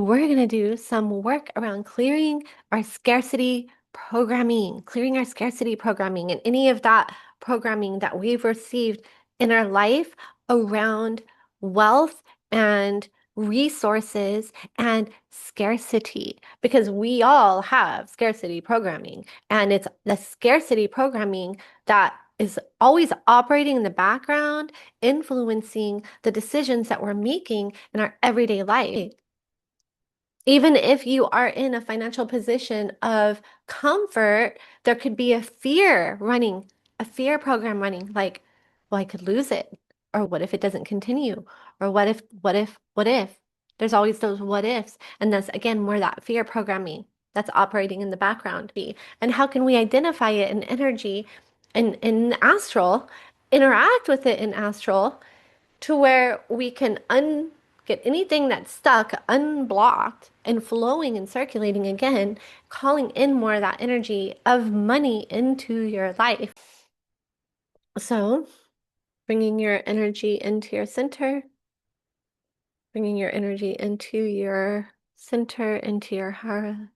We're going to do some work around clearing our scarcity programming, and any of that programming that we've received in our life around wealth and resources and scarcity, because we all have scarcity programming, and it's the scarcity programming that is always operating in the background, influencing the decisions that we're making in our everyday life. Even if you are in a financial position of comfort, there could be a fear running, a fear program running, like, well, I could lose it. Or what if it doesn't continue? Or what if? There's always those what ifs. And that's again more that fear programming that's operating in the background. And how can we identify it in energy in astral, interact with it in astral, to where we can get anything that's stuck unblocked and flowing and circulating again, calling in more of that energy of money into your life. So, bringing your energy into your center, bringing your energy into your center, into your hara.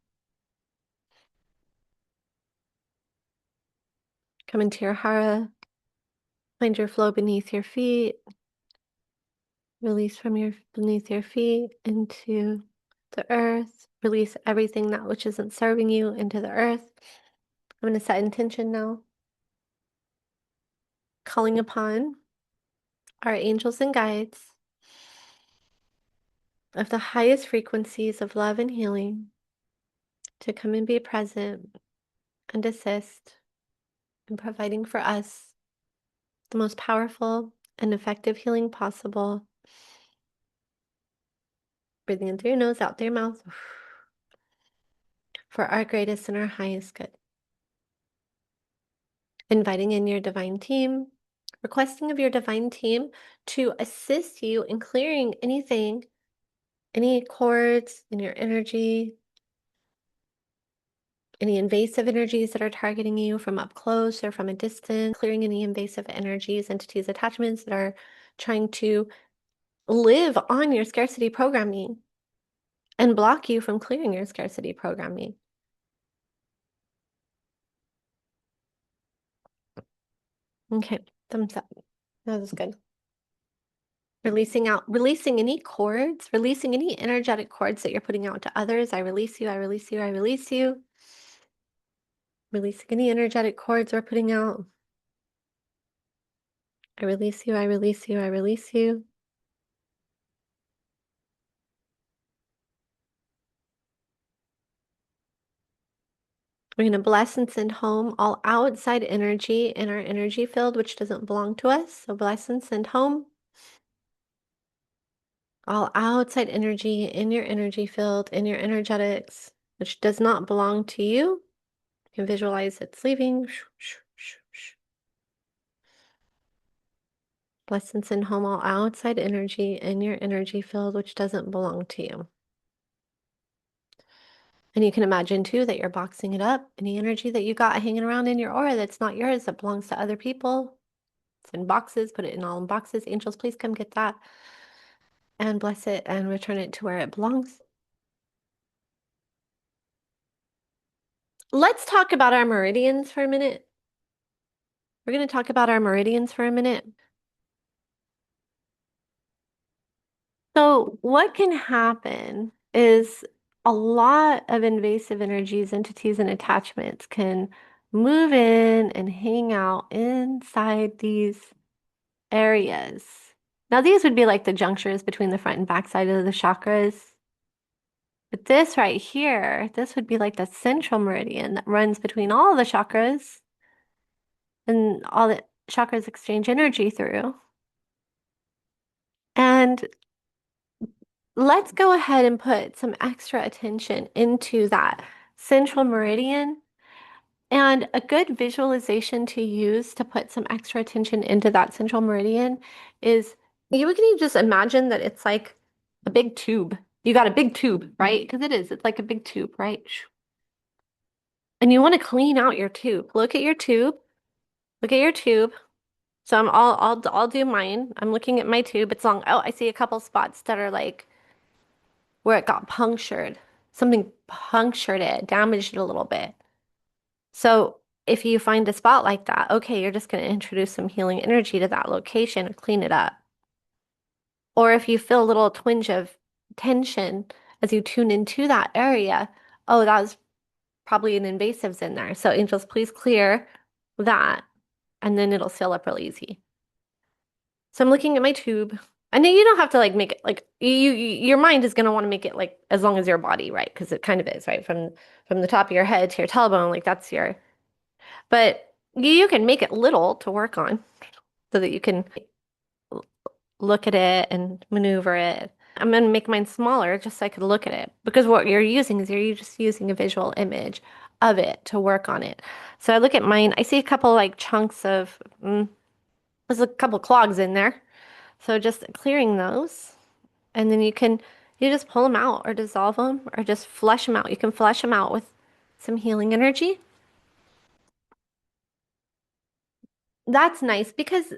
Come into your hara, find your flow beneath your feet, release from your beneath your feet into the earth, release everything that which isn't serving you into the earth. I'm going to set intention now, calling upon our angels and guides of the highest frequencies of love and healing to come and be present and assist in providing for us the most powerful and effective healing possible. Breathing in through your nose, out through your mouth, for our greatest and our highest good. Inviting in your divine team, requesting of your divine team to assist you in clearing anything, any cords in your energy, any invasive energies that are targeting you from up close or from a distance, clearing any invasive energies, entities, attachments that are trying to live on your scarcity programming and block you from clearing your scarcity programming. Okay, thumbs up. That was good. Releasing any cords, releasing any energetic cords that you're putting out to others. I release you, I release you, I release you. Releasing any energetic cords we're putting out. I release you, I release you, I release you. We're going to bless and send home all outside energy in our energy field, which doesn't belong to us. So bless and send home all outside energy in your energy field, in your energetics, which does not belong to you. You can visualize it's leaving. Bless and send home all outside energy in your energy field, which doesn't belong to you. And you can imagine too that you're boxing it up. Any energy that you got hanging around in your aura that's not yours, that belongs to other people. It's in boxes, put it in all in boxes. Angels, please come get that and bless it and return it to where it belongs. Let's talk about our meridians for a minute. We're going to talk about our meridians for a minute. So what can happen is a lot of invasive energies, entities, and attachments can move in and hang out inside these areas. Now, these would be like the junctures between the front and back side of the chakras. But this right here, this would be like the central meridian that runs between all the chakras and all the chakras exchange energy through. And let's go ahead and put some extra attention into that central meridian. And a good visualization to use to put some extra attention into that central meridian is you can just imagine that it's like a big tube. You got a big tube, right? Because it is. It's like a big tube, right? And you want to clean out your tube. Look at your tube. Look at your tube. So I'll do mine. I'm looking at my tube. It's long. Oh, I see a couple spots that are like where it got punctured. Something punctured it, damaged it a little bit. So if you find a spot like that, okay, you're just going to introduce some healing energy to that location and clean it up. Or if you feel a little twinge of tension as you tune into that area, oh, that was probably an invasives in there. So angels, please clear that, and then it'll seal up real easy. So I'm looking at my tube. I know you don't have to like make it like your mind is gonna want to make it like as long as your body, right? Because it kind of is, right? From the top of your head to your tailbone, like that's your. But you can make it little to work on so that you can look at it and maneuver it. I'm gonna make mine smaller just so I could look at it because what you're using is you're just using a visual image of it to work on it. So I look at mine. I see a couple like chunks of there's a couple clogs in there. So just clearing those, and then you just pull them out or dissolve them or just flush them out. You can flush them out with some healing energy. That's nice because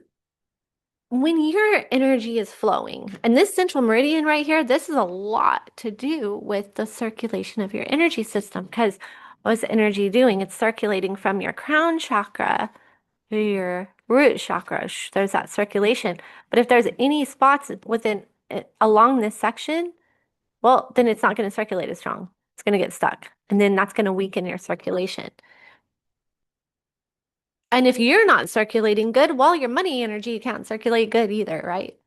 when your energy is flowing, and this central meridian right here, this is a lot to do with the circulation of your energy system because what's the energy doing? It's circulating from your crown chakra to your root chakra. There's that circulation. But if there's any spots within along this section, well, then it's not going to circulate as strong. It's going to get stuck. And then that's going to weaken your circulation. And if you're not circulating good, well, your money energy can't circulate good either, right?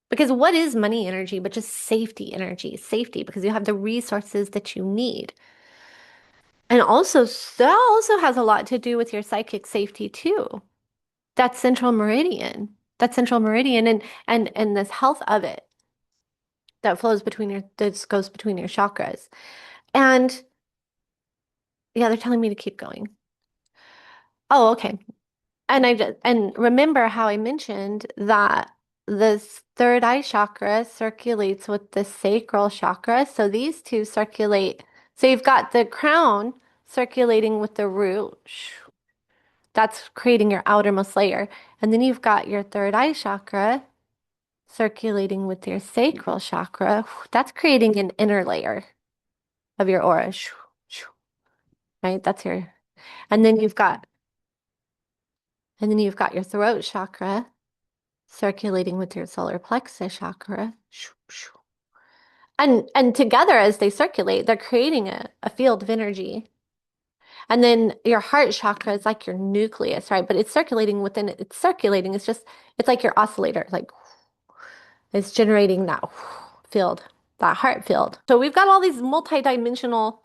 Because what is money energy but just safety energy? Safety, because you have the resources that you need. And also, that also has a lot to do with your psychic safety too. That central meridian, that central meridian and this health of it that flows between your, that goes between your chakras. And yeah, they're telling me to keep going. Oh, okay. And I just, and remember how I mentioned that this third eye chakra circulates with the sacral chakra. So these two circulate. So you've got the crown circulating with the root. That's creating your outermost layer. And then you've got your third eye chakra circulating with your sacral chakra. That's creating an inner layer of your aura. Right? That's your, and then you've got, and then you've got your throat chakra circulating with your solar plexus chakra. And together as they circulate, they're creating a field of energy. And then your heart chakra is like your nucleus, right? But it's circulating within it. It's circulating. It's just, it's like your oscillator, like it's generating that field, that heart field. So we've got all these multi-dimensional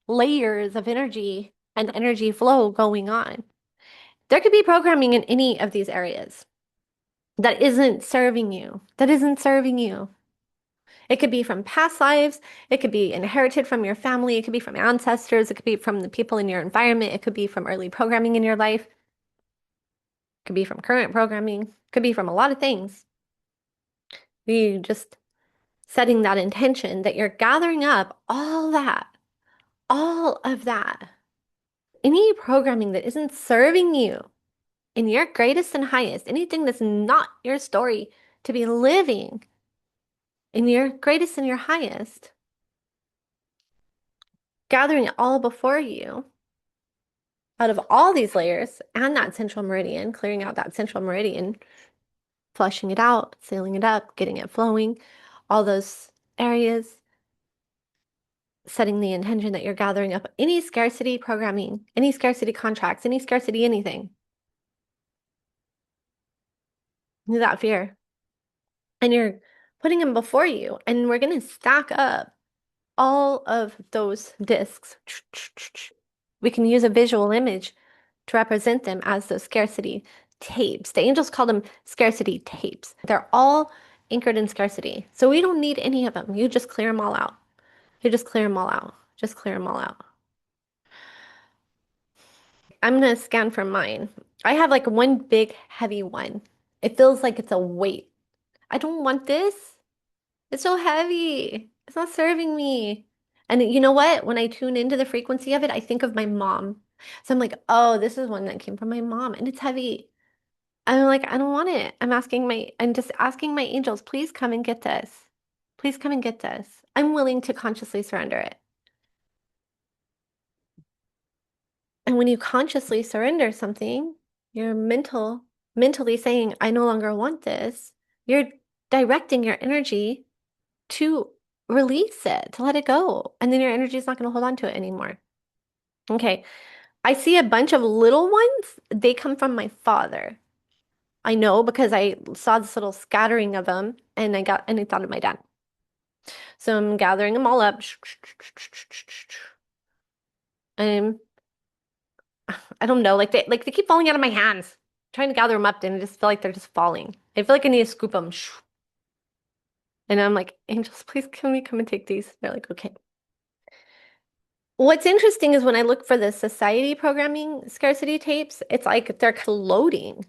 layers of energy and energy flow going on. There could be programming in any of these areas that isn't serving you, that isn't serving you. It could be from past lives. It could be inherited from your family. It could be from ancestors. It could be from the people in your environment. It could be from early programming in your life. It could be from current programming. It could be from a lot of things. You just setting that intention that you're gathering up all of that. Any programming that isn't serving you in your greatest and highest, anything that's not your story to be living in your greatest and your highest, gathering it all before you out of all these layers and that central meridian, clearing out that central meridian, flushing it out, sealing it up, getting it flowing, all those areas, setting the intention that you're gathering up any scarcity programming, any scarcity contracts, any scarcity anything. That fear. And you're putting them before you, and we're going to stack up all of those discs. We can use a visual image to represent them as those scarcity tapes. The angels call them scarcity tapes. They're all anchored in scarcity. So we don't need any of them. You just clear them all out. You just clear them all out. Just clear them all out. I'm going to scan for mine. I have like one big heavy one. It feels like it's a weight. I don't want this. It's so heavy. It's not serving me. And you know what? When I tune into the frequency of it, I think of my mom. So I'm like, oh, this is one that came from my mom and it's heavy. I'm like, I don't want it. I'm just asking my angels, please come and get this. Please come and get this. I'm willing to consciously surrender it. And when you consciously surrender something, you're mentally saying, I no longer want this. You're directing your energy to release it, to let it go. And then your energy is not going to hold on to it anymore. Okay. I see a bunch of little ones. They come from my father. I know because I saw this little scattering of them and I thought of my dad. So I'm gathering them all up. I'm I don't know, like they keep falling out of my hands. I'm trying to gather them up and I just feel like they're just falling. I feel like I need to scoop them. And I'm like, angels, please can we come and take these? They're like, okay. What's interesting is when I look for the society programming scarcity tapes, it's like they're floating.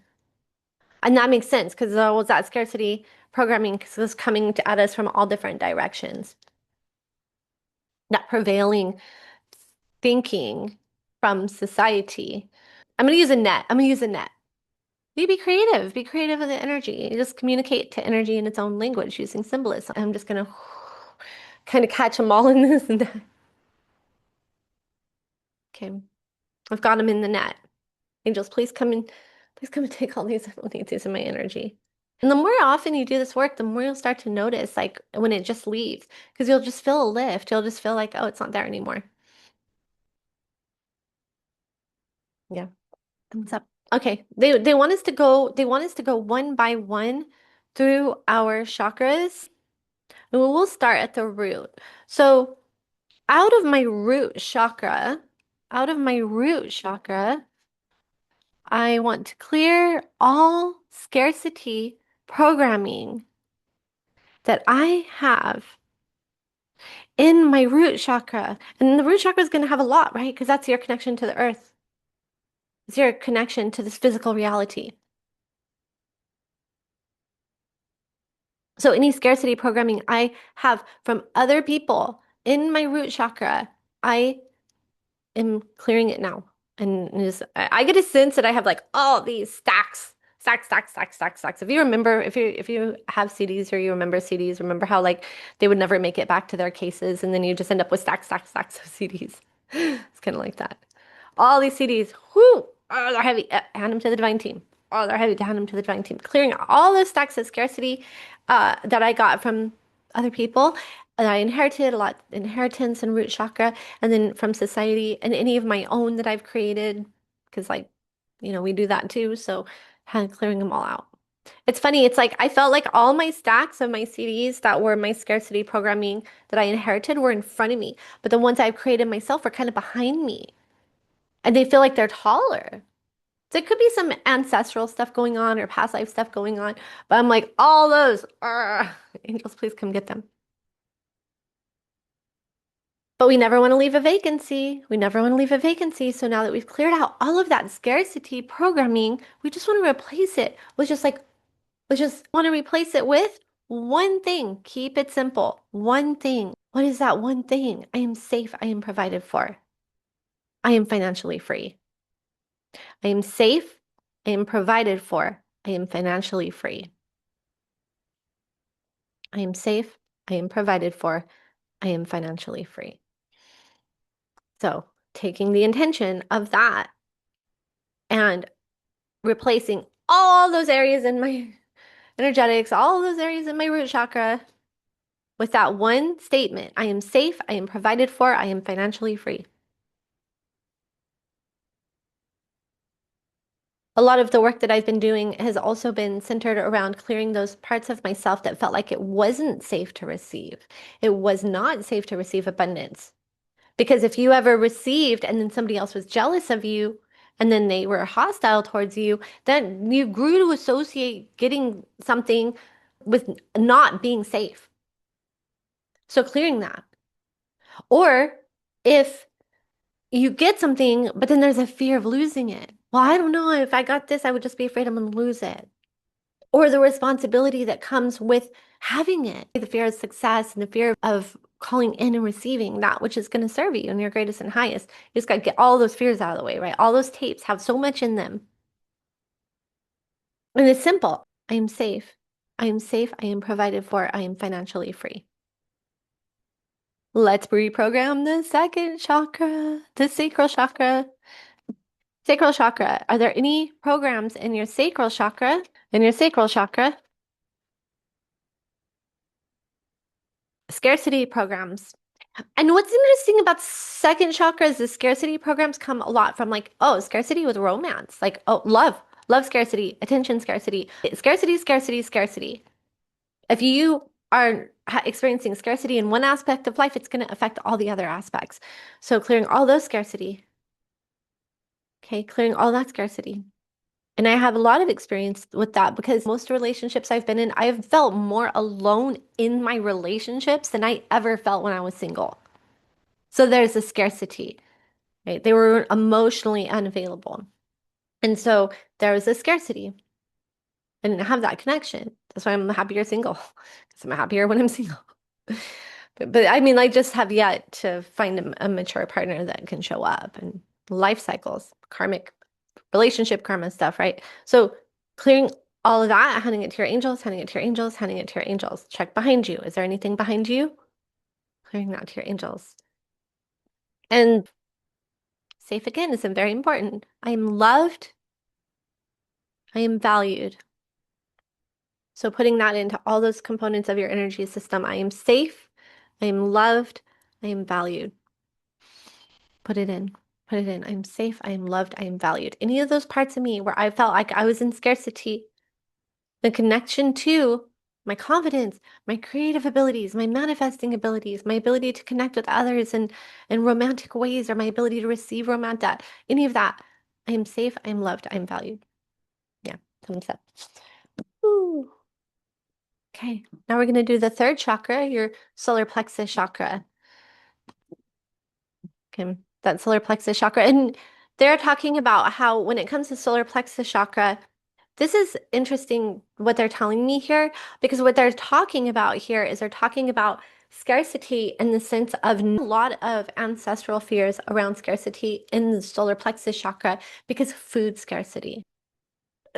And that makes sense because was that scarcity programming was coming at us from all different directions. That prevailing thinking from society. I'm going to use a net. I'm going to use a net. You be creative. Be creative with the energy. You just communicate to energy in its own language using symbolism. I'm just going to kind of catch them all in this net. Okay. I've got them in the net. Angels, please come and take all these. I don't need these in my energy. And the more often you do this work, the more you'll start to notice, like when it just leaves, because you'll just feel a lift. You'll just feel like, oh, it's not there anymore. Yeah. Thumbs up. Okay. They want us to go one by one through our chakras. And we'll start at the root. So out of my root chakra, out of my root chakra, I want to clear all scarcity programming that I have in my root chakra. And the root chakra is going to have a lot, right? Because that's your connection to the earth. It's your connection to this physical reality. So any scarcity programming I have from other people in my root chakra, I am clearing it now. And just, I get a sense that I have like all these stacks. If you remember, if you have CDs or you remember CDs, remember how like they would never make it back to their cases, and then you just end up with stacks of CDs. It's kind of like that. All these CDs, whoo, oh, they're heavy. Hand them to the divine team. Oh, they're heavy. Hand them to the divine team. Clearing all those stacks of scarcity that I got from other people. And I inherited a lot, inheritance and root chakra, and then from society and any of my own that I've created, because like, we do that too. So kind of clearing them all out. It's funny. It's like I felt like all my stacks of my CDs that were my scarcity programming that I inherited were in front of me, but the ones I've created myself were kind of behind me and they feel like they're taller. So it could be some ancestral stuff going on or past life stuff going on, but I'm like, all those, angels, please come get them. But we never want to leave a vacancy. We never want to leave a vacancy. So now that we've cleared out all of that scarcity programming, we just want to replace it with we just want to replace it with one thing. Keep it simple. One thing. What is that one thing? I am safe. I am provided for. I am financially free. I am safe. I am provided for. I am financially free. I am safe. I am provided for. I am financially free. So, taking the intention of that and replacing all those areas in my energetics, all those areas in my root chakra with that one statement: I am safe. I am provided for. I am financially free. A lot of the work that I've been doing has also been centered around clearing those parts of myself that felt like it wasn't safe to receive. It was not safe to receive abundance. Because if you ever received and then somebody else was jealous of you and then they were hostile towards you, then you grew to associate getting something with not being safe. So clearing that. Or if you get something, but then there's a fear of losing it. Well, I don't know. If I got this, I would just be afraid I'm going to lose it. Or the responsibility that comes with having it, the fear of success and the fear of calling in and receiving that which is going to serve you and your greatest and highest. You just got to get all those fears out of the way, right? All those tapes have so much in them. And it's simple. I am safe. I am safe. I am provided for. I am financially free. Let's reprogram the second chakra, the sacral chakra. Sacral chakra. Are there any programs in your sacral chakra? In your sacral chakra? Scarcity programs. And what's interesting about second chakra is the scarcity programs come a lot from like, oh, scarcity with romance. Like, oh, love scarcity, attention scarcity, scarcity, scarcity, scarcity. If you are experiencing scarcity in one aspect of life, it's going to affect all the other aspects. So clearing all those scarcity. Okay, clearing all that scarcity. And I have a lot of experience with that because most relationships I've been in, I've felt more alone in my relationships than I ever felt when I was single. So there's a scarcity, right? They were emotionally unavailable. And so there was a scarcity. I didn't have that connection. That's why I'm happier single, because I'm happier when I'm single. But I mean, I just have yet to find a mature partner that can show up and life cycles, karmic relationship karma stuff, right? So clearing all of that, handing it to your angels, handing it to your angels, handing it to your angels. Check behind you. Is there anything behind you? Clearing that to your angels. And safe again is very important. I am loved. I am valued. So putting that into all those components of your energy system. I am safe. I am loved. I am valued. Put it in. Put it in. I'm safe. I am loved. I am valued. Any of those parts of me where I felt like I was in scarcity, the connection to my confidence, my creative abilities, my manifesting abilities, my ability to connect with others in romantic ways, or my ability to receive romantic, any of that. I am safe. I am loved. I am valued. Yeah, thumbs up. Ooh. Okay, now we're going to do the third chakra, your solar plexus chakra. Okay, that solar plexus chakra. And they're talking about how when it comes to solar plexus chakra, this is interesting what they're telling me here, because what they're talking about here is they're talking about scarcity in the sense of a lot of ancestral fears around scarcity in the solar plexus chakra because of food scarcity.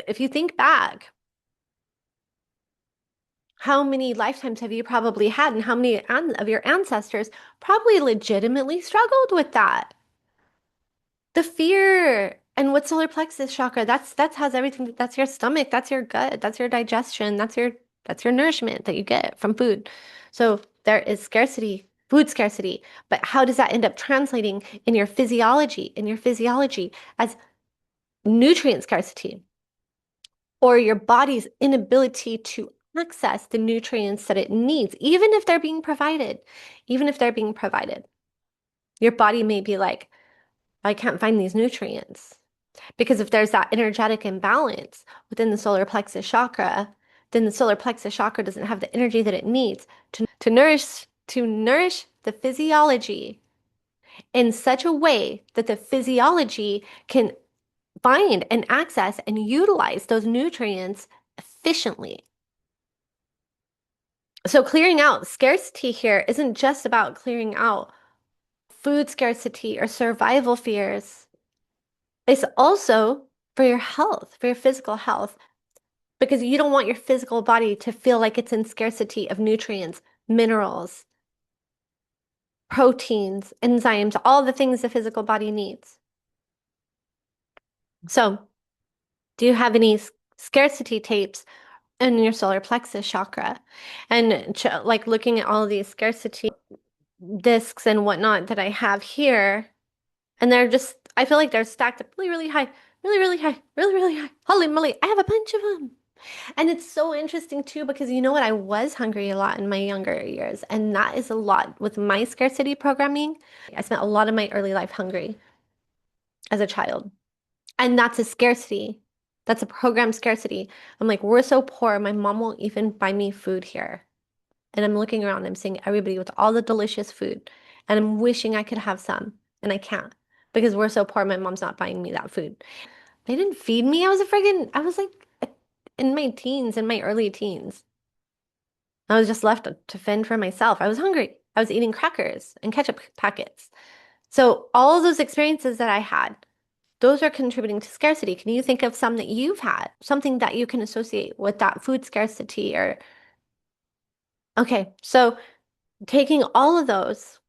If you think back, how many lifetimes have you probably had, and how many of your ancestors probably legitimately struggled with that? The fear. And what solar plexus chakra, that's has everything. That's your stomach, that's your gut, that's your digestion, that's your nourishment that you get from food. So there is scarcity, food scarcity. But how does that end up translating in your physiology as nutrient scarcity, or your body's inability to access the nutrients that it needs, even if they're being provided, even if they're being provided. Your body may be like, I can't find these nutrients. Because if there's that energetic imbalance within the solar plexus chakra, then the solar plexus chakra doesn't have the energy that it needs to nourish the physiology in such a way that the physiology can find and access and utilize those nutrients efficiently. So clearing out scarcity here isn't just about clearing out food scarcity or survival fears. It's also for your health, for your physical health, because you don't want your physical body to feel like it's in scarcity of nutrients, minerals, proteins, enzymes, all the things the physical body needs. So, do you have any scarcity tapes in your solar plexus chakra? And like looking at all these scarcity discs and whatnot that I have here, and they're just, I feel like they're stacked up really, really high, really, really high, really, really high. Holy moly, I have a bunch of them. And it's so interesting too, because you know what? I was hungry a lot in my younger years, and that is a lot with my scarcity programming. I spent a lot of my early life hungry as a child. And that's a scarcity. That's a program scarcity. I'm like, we're so poor, my mom won't even buy me food here. And I'm looking around, I'm seeing everybody with all the delicious food, and I'm wishing I could have some, and I can't because we're so poor, my mom's not buying me that food. They didn't feed me. I was like in my teens, in my early teens. I was just left to fend for myself. I was hungry. I was eating crackers and ketchup packets. So all of those experiences that I had, those are contributing to scarcity. Can you think of some that you've had, something that you can associate with that food scarcity or okay, so taking all of those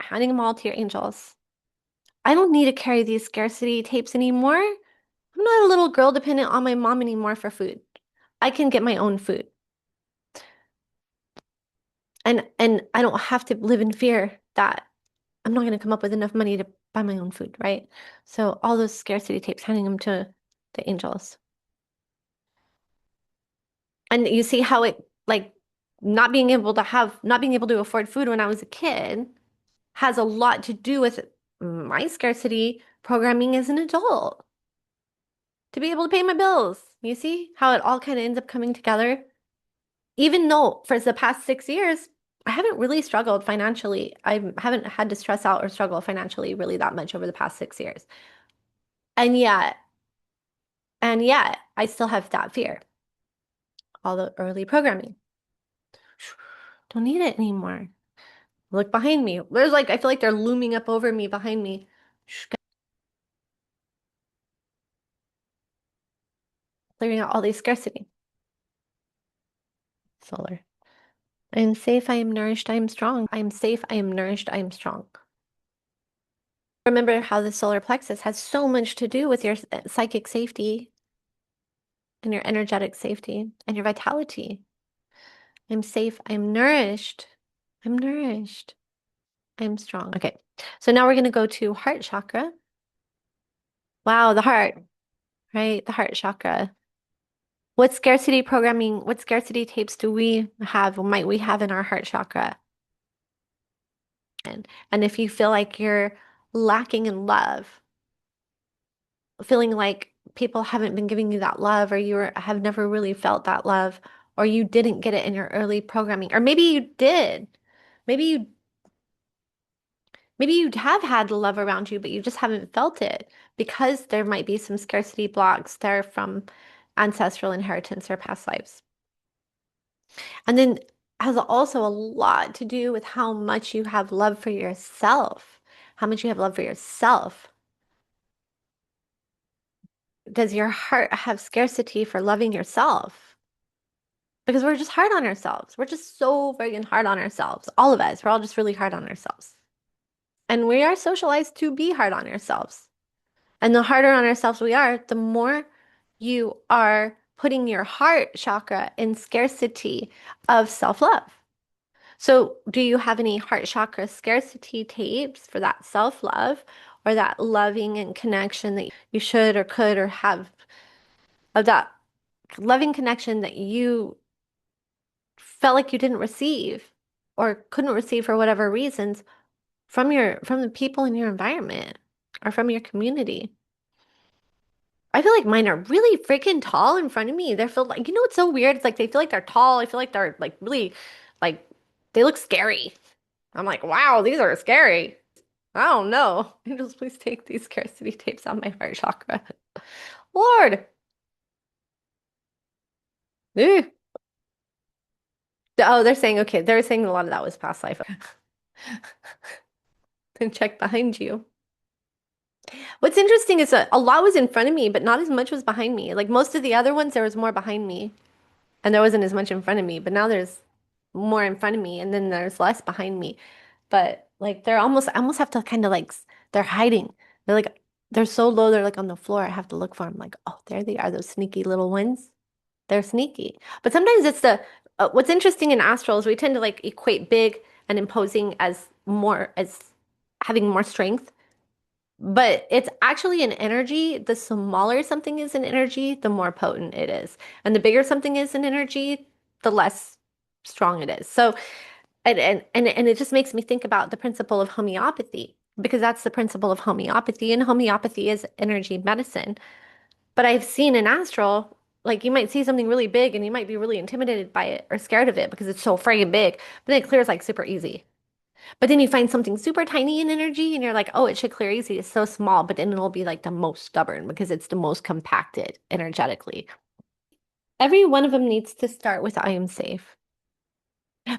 handing them all to your angels. I don't need to carry these scarcity tapes anymore. I'm not a little girl dependent on my mom anymore for food. I can get my own food. And I don't have to live in fear that I'm not going to come up with enough money to buy my own food, right? So all those scarcity tapes, handing them to the angels. And you see how it like not being able to afford food when I was a kid has a lot to do with my scarcity programming as an adult to be able to pay my bills. You see how it all kind of ends up coming together? Even though for the past 6 years, I haven't really struggled financially. I haven't had to stress out or struggle financially really that much over the past 6 years. And yet, and yet, I still have that fear, all the early programming. Don't need it anymore. Look behind me. There's like, I feel like they're looming up over me behind me. Clearing out all these scarcity. Solar. I am safe, I am nourished, I am strong. I am safe, I am nourished, I am strong. Remember how the solar plexus has so much to do with your psychic safety and your energetic safety and your vitality. I'm safe, I'm nourished, I'm nourished, I'm strong. Okay, so now we're going to go to heart chakra. Wow, the heart, right? The heart chakra. What scarcity programming, what scarcity tapes do we have, or might we have in our heart chakra? And if you feel like you're lacking in love, feeling like people haven't been giving you that love, or have never really felt that love, or you didn't get it in your early programming, or maybe you did. Maybe you maybe you have had love around you, but you just haven't felt it because there might be some scarcity blocks there from ancestral inheritance or past lives. And then has also a lot to do with how much you have love for yourself, how much you have love for yourself. Does your heart have scarcity for loving yourself? Because we're just hard on ourselves. We're just so friggin' hard on ourselves. All of us, we're all just really hard on ourselves. And we are socialized to be hard on ourselves. And the harder on ourselves we are, the more you are putting your heart chakra in scarcity of self-love. So, do you have any heart chakra scarcity tapes for that self-love or that loving and connection that you should or could or have of that loving connection that you felt like you didn't receive or couldn't receive for whatever reasons from the people in your environment or from your community? I feel like mine are really freaking tall in front of me. They're feel like, what's so weird? It's like they feel like they're tall. I feel like they're like really like they look scary. I'm like, wow, these are scary. I don't know. Angels, please take these scarcity tapes on my heart chakra. Lord. Ew. Oh, they're saying, okay, they're saying a lot of that was past life. Then check behind you. What's interesting is that a lot was in front of me, but not as much was behind me. Like most of the other ones, there was more behind me, and there wasn't as much in front of me. But now there's more in front of me, and then there's less behind me. But like I almost have to kind of like, they're hiding. They're like, they're so low, they're like on the floor. I have to look for them. Like, oh, there they are, those sneaky little ones. They're sneaky. But sometimes it's what's interesting in astral is we tend to like equate big and imposing as having more strength. But it's actually an energy. The smaller something is in energy, the more potent it is. And the bigger something is in energy, the less strong it is. So, and it just makes me think about the principle of homeopathy, because that's the principle of homeopathy. And homeopathy is energy medicine. But I've seen in astral, like you might see something really big and you might be really intimidated by it or scared of it because it's so friggin' big, but then it clears like super easy. But then you find something super tiny in energy and you're like, oh, it should clear easy. It's so small, but then it'll be like the most stubborn because it's the most compacted energetically. Every one of them needs to start with I am safe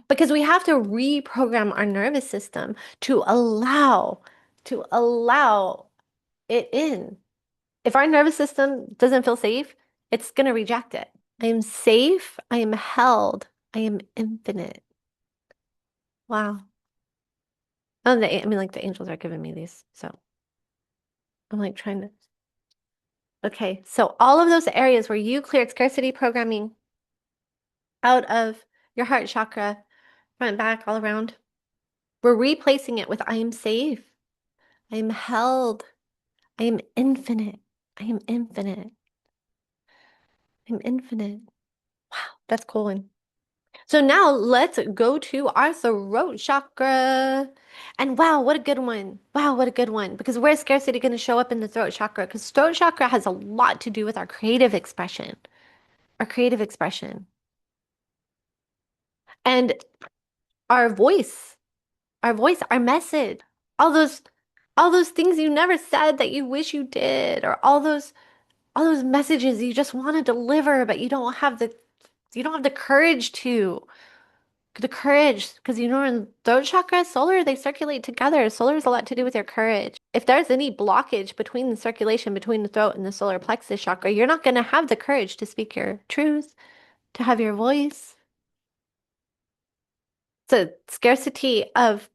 because we have to reprogram our nervous system to allow it in. If our nervous system doesn't feel safe, it's going to reject it. I am safe. I am held. I am infinite. Wow. Oh, I mean, like the angels are giving me these, so I'm like trying to. Okay, so all of those areas where you cleared scarcity programming out of your heart chakra, front, back, all around, we're replacing it with I am safe. I am held. I am infinite. I am infinite. I'm infinite. Wow, that's cool one. So now let's go to our throat chakra. And wow, what a good one. Wow, what a good one. Because where's scarcity going to show up in the throat chakra? Because throat chakra has a lot to do with our creative expression. Our creative expression. And our voice, our message. All those all those things you never said that you wish you did, or all those messages you just want to deliver, but you don't have the courage to. The courage, because you know, in throat chakra, solar, they circulate together. Solar has a lot to do with your courage. If there's any blockage between the circulation between the throat and the solar plexus chakra, you're not going to have the courage to speak your truth, to have your voice. So, scarcity of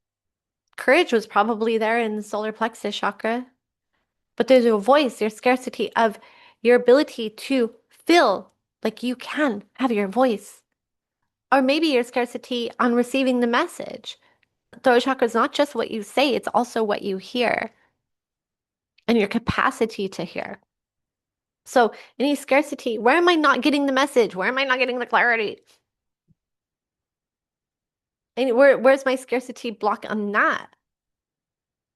courage was probably there in the solar plexus chakra, but there's your voice, your scarcity of your ability to feel like you can have your voice. Or maybe your scarcity on receiving the message. Throat chakra is not just what you say, it's also what you hear and your capacity to hear. So, any scarcity, where am I not getting the message? Where am I not getting the clarity? And where's my scarcity block on that?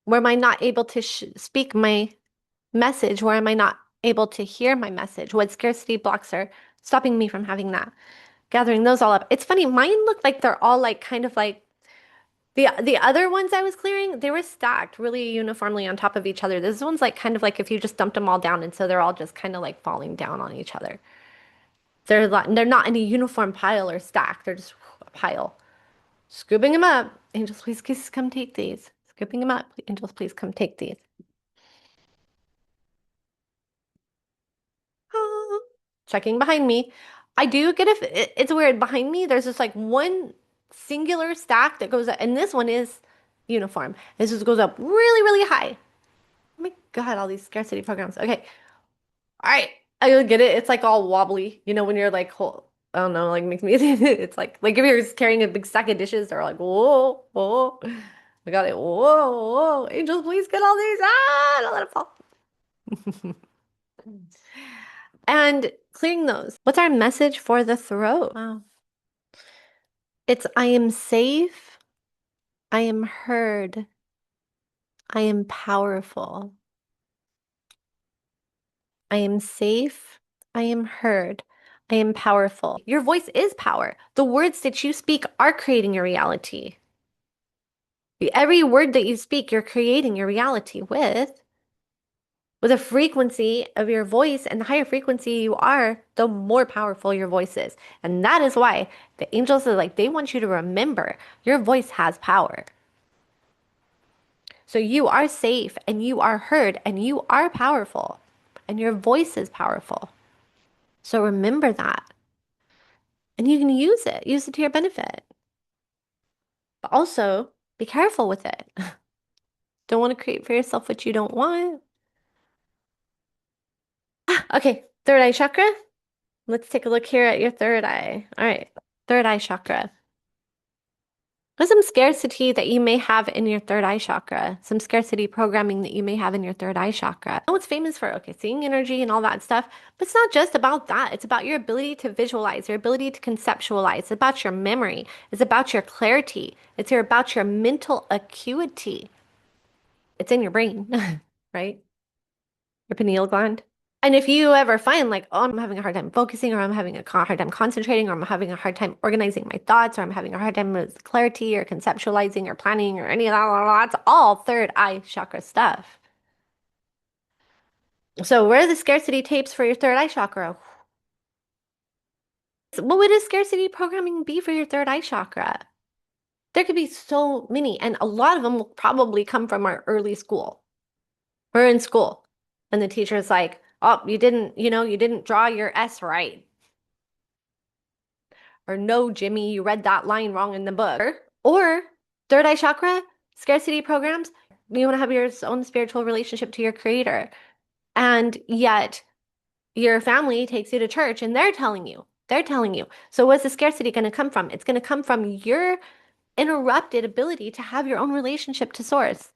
Where am I not able to speak my message? Where am I not able to hear my message? What scarcity blocks are stopping me from having that? Gathering those all up. It's funny, mine look like they're all like kind of like the other ones I was clearing, they were stacked really uniformly on top of each other. This one's like kind of like if you just dumped them all down, and so they're all just kind of like falling down on each other. They're not in a uniform pile or stack. They're just a pile. Scooping them up. Angels, please come take these. Scooping them up. Angels, please come take these. Ah. Checking behind me. I do get it's weird. Behind me, there's just like one singular stack that goes up, and this one is uniform. This just goes up really high. Oh my God, all these scarcity programs. Okay. All right. I get it. It's like all wobbly. You know, when you're like, I don't know, like makes me, it's like if you're carrying a big stack of dishes, they're like, whoa, whoa. I got it. Whoa, whoa. Angels, please get all these. Ah, don't let it fall. And clearing those. What's our message for the throat? Wow. It's I am safe. I am heard. I am powerful. I am safe. I am heard. I am powerful. Your voice is power. The words that you speak are creating your reality. Every word that you speak, you're creating your reality with a frequency of your voice, and the higher frequency you are, the more powerful your voice is. And that is why the angels are like, they want you to remember your voice has power. So you are safe and you are heard and you are powerful and your voice is powerful. So remember that. And you can use it to your benefit. But also be careful with it. Don't want to create for yourself what you don't want. Okay, third eye chakra. Let's take a look here at your third eye. All right, third eye chakra. There's some scarcity that you may have in your third eye chakra, some scarcity programming that you may have in your third eye chakra. I know it's famous for, okay, seeing energy and all that stuff, but it's not just about that. It's about your ability to visualize, your ability to conceptualize. It's about your memory. It's about your clarity. About your mental acuity. It's in your brain, right? Your pineal gland. And if you ever find like, oh, I'm having a hard time focusing, or I'm having a hard time concentrating, or I'm having a hard time organizing my thoughts, or I'm having a hard time with clarity or conceptualizing or planning or any of that, that's all third eye chakra stuff. So where are the scarcity tapes for your third eye chakra? What would a scarcity programming be for your third eye chakra? There could be so many, and a lot of them will probably come from our early school. We're in school, and the teacher's like, oh, you didn't draw your S right. Or no, Jimmy, you read that line wrong in the book. Or third eye chakra, Scarcity programs, you want to have your own spiritual relationship to your creator. And yet your family takes you to church and they're telling you. So what's the scarcity going to come from? It's going to come from your interrupted ability to have your own relationship to source,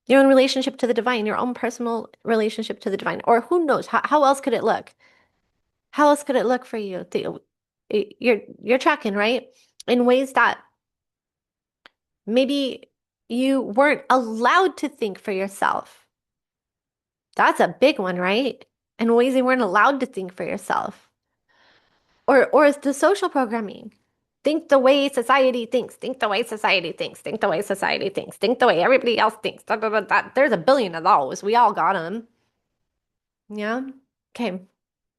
your own relationship to the divine, your own personal relationship to the divine. Or who knows? How else could it look? How else could it look for you? You're tracking, right? In ways that maybe you weren't allowed to think for yourself. That's a big one, right? In ways you weren't allowed to think for yourself. Or it's the social programming. Think the way society thinks. Think the way society thinks. Think the way society thinks. Think the way everybody else thinks. Da, da, da, da. There's a billion of those. We all got them. Yeah. Okay.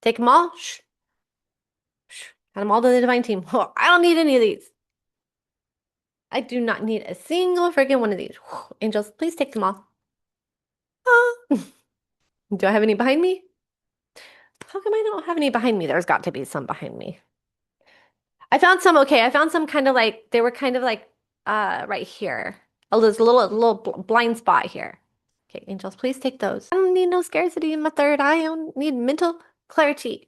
Take them all. Shh. Shh. Add them all to the divine team. Oh, I don't need any of these. I do not need a single freaking one of these. Angels, please take them all. Ah. Do I have any behind me? How come I don't have any behind me? There's got to be some behind me. I found some okay. I found some kind of like they were kind of like right here. Oh, there's a little blind spot here. Okay, angels, please take those. I don't need no scarcity in my third eye. I don't need mental clarity.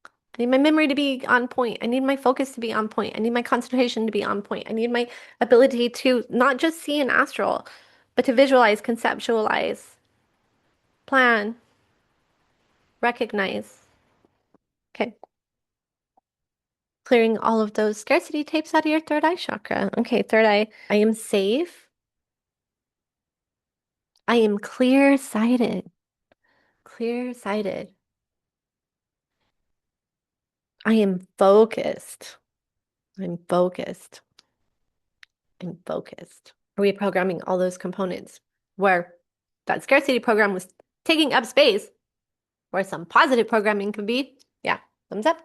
I need my memory to be on point. I need my focus to be on point. I need my concentration to be on point. I need my ability to not just see an astral, but to visualize, conceptualize, plan, recognize. Okay. Clearing all of those scarcity tapes out of your third eye chakra. Okay, third eye. I am safe. I am clear-sighted. Clear-sighted. I am focused. I'm focused. I'm focused. Reprogramming all those components where that scarcity program was taking up space, where some positive programming could be. Yeah, thumbs up.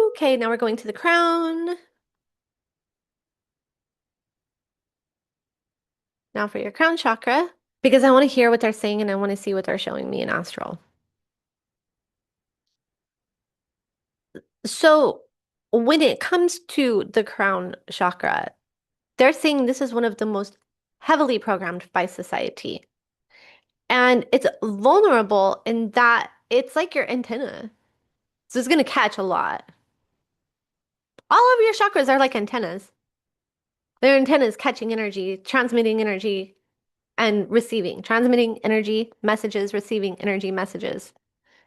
Okay, now we're going to the crown. Now for your crown chakra, because I want to hear what they're saying and I want to see what they're showing me in astral. So when it comes to the crown chakra, they're saying this is one of the most heavily programmed by society. And it's vulnerable in that it's like your antenna. So it's going to catch a lot. All of your chakras are like antennas. They're antennas catching energy, transmitting energy, and receiving, transmitting energy messages, receiving energy messages.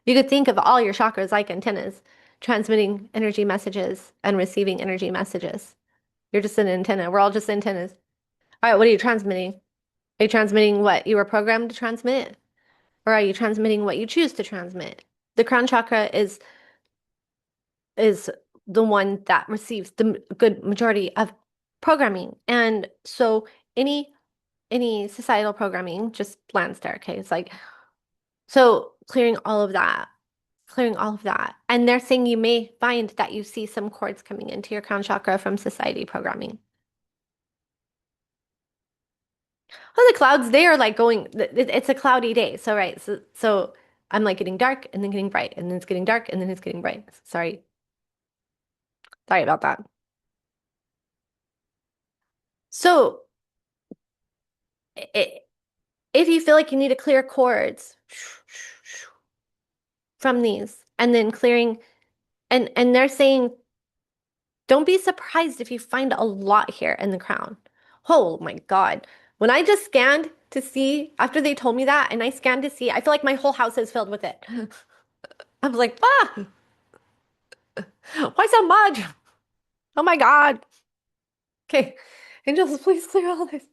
You could think of all your chakras like antennas, transmitting energy messages and receiving energy messages. You're just an antenna. We're all just antennas. All right, what are you transmitting? Are you transmitting what you were programmed to transmit? Or are you transmitting what you choose to transmit? The crown chakra is the one that receives the good majority of programming. And so any societal programming just lands there, okay? It's like so clearing all of that, clearing all of that. And they're saying you may find that you see some cords coming into your crown chakra from society programming. Well, the clouds, they are like going, it's a cloudy day. So, right. So I'm like getting dark and then getting bright and then it's getting dark and then it's getting bright. Sorry. Sorry about that. So if you feel like you need to clear cords from these and then clearing, and they're saying, don't be surprised if you find a lot here in the crown. Oh my God. When I just scanned to see, after they told me that, and I scanned to see, I feel like my whole house is filled with it. I was like, ah, why so much? Oh my God. Okay. Angels, please clear all this.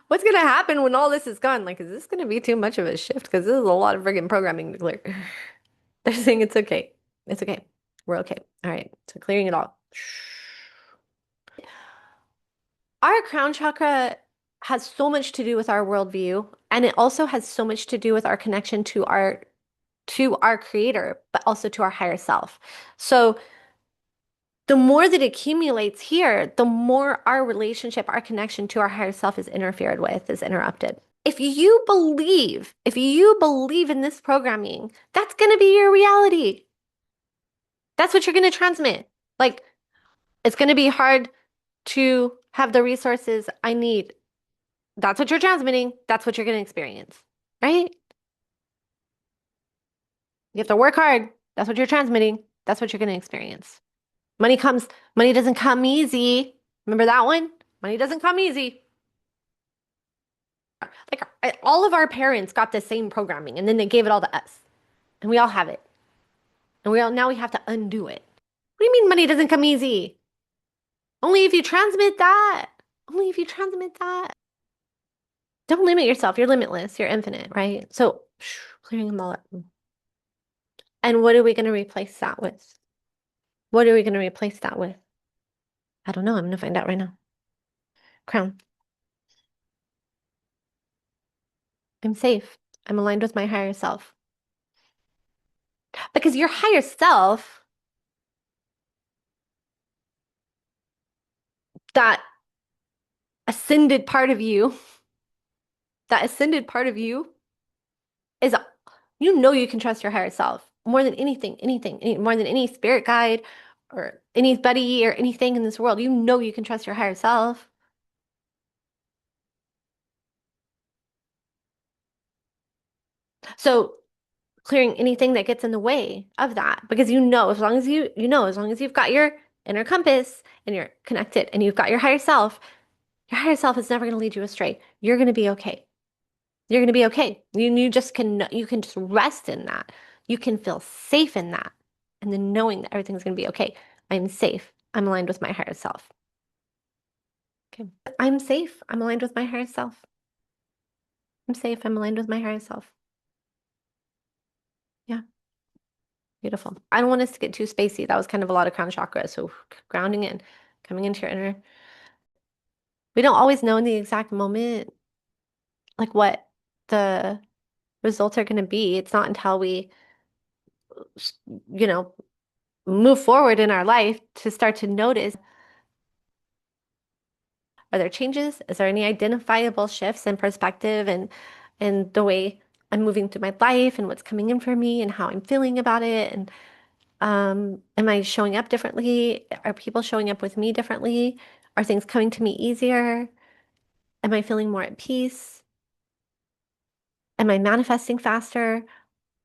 What's gonna happen when all this is gone? Like, is this gonna be too much of a shift? Because this is a lot of friggin' programming to clear. They're saying it's okay. It's okay. We're okay. All right. So clearing it all. Our crown chakra has so much to do with our worldview, and it also has so much to do with our connection to our creator, but also to our higher self. So the more that accumulates here, the more our relationship, our connection to our higher self is interfered with, is interrupted. If you believe in this programming, that's going to be your reality. That's what you're going to transmit. Like, it's going to be hard to have the resources I need. That's what you're transmitting. That's what you're going to experience, right? You have to work hard. That's what you're transmitting. That's what you're going to experience. Money doesn't come easy. Remember that one? Money doesn't come easy. Like all of our parents got the same programming and then they gave it all to us. And we all have it. And now we have to undo it. What do you mean money doesn't come easy? Only if you transmit that. Only if you transmit that. Don't limit yourself. You're limitless. You're infinite, right? So clearing them all up. And what are we going to replace that with? What are we going to replace that with? I don't know. I'm going to find out right now. Crown. I'm safe. I'm aligned with my higher self. Because your higher self, that ascended part of you, that ascended part of you is, you can trust your higher self more than more than any spirit guide or anybody or anything in this world. You can trust your higher self. So clearing anything that gets in the way of that, because as long as you've got your inner compass and you're connected and you've got your higher self is never going to lead you astray. You're going to be okay. You're going to be okay. You can just rest in that. You can feel safe in that. And then knowing that everything's going to be okay. I'm safe. I'm aligned with my higher self. Okay. I'm safe. I'm aligned with my higher self. I'm safe. I'm aligned with my higher self. Yeah. Beautiful. I don't want us to get too spacey. That was kind of a lot of crown chakra. So grounding in, coming into your inner. We don't always know in the exact moment, like what the results are going to be. It's not until we, you know, move forward in our life to start to notice, are there changes? Is there any identifiable shifts in perspective and the way I'm moving through my life and what's coming in for me and how I'm feeling about it? And am I showing up differently? Are people showing up with me differently? Are things coming to me easier? Am I feeling more at peace? Am I manifesting faster?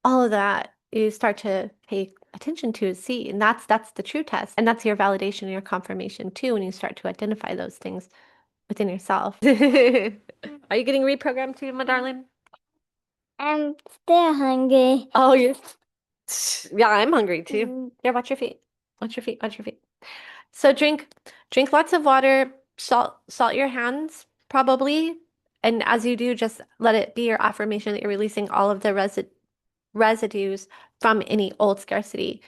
All of that you start to pay attention to, see, and that's the true test. And that's your validation and your confirmation too, when you start to identify those things within yourself. Are you getting reprogrammed too, my darling? I'm still hungry. Oh, yeah, I'm hungry too. Yeah, watch your feet. Watch your feet. Watch your feet. So drink lots of water, salt your hands probably. And as you do, just let it be your affirmation that you're releasing all of the residues from any old scarcity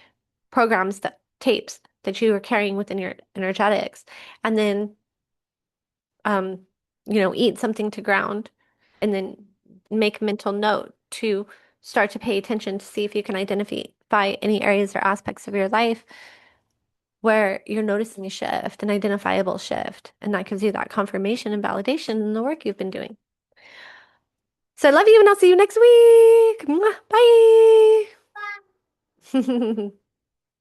programs, that tapes that you were carrying within your energetics. And then um, eat something to ground and then make a mental note to start to pay attention to see if you can identify any areas or aspects of your life where you're noticing a shift, an identifiable shift. And that gives you that confirmation and validation in the work you've been doing. So I love you and I'll see you next week. Mwah. Bye.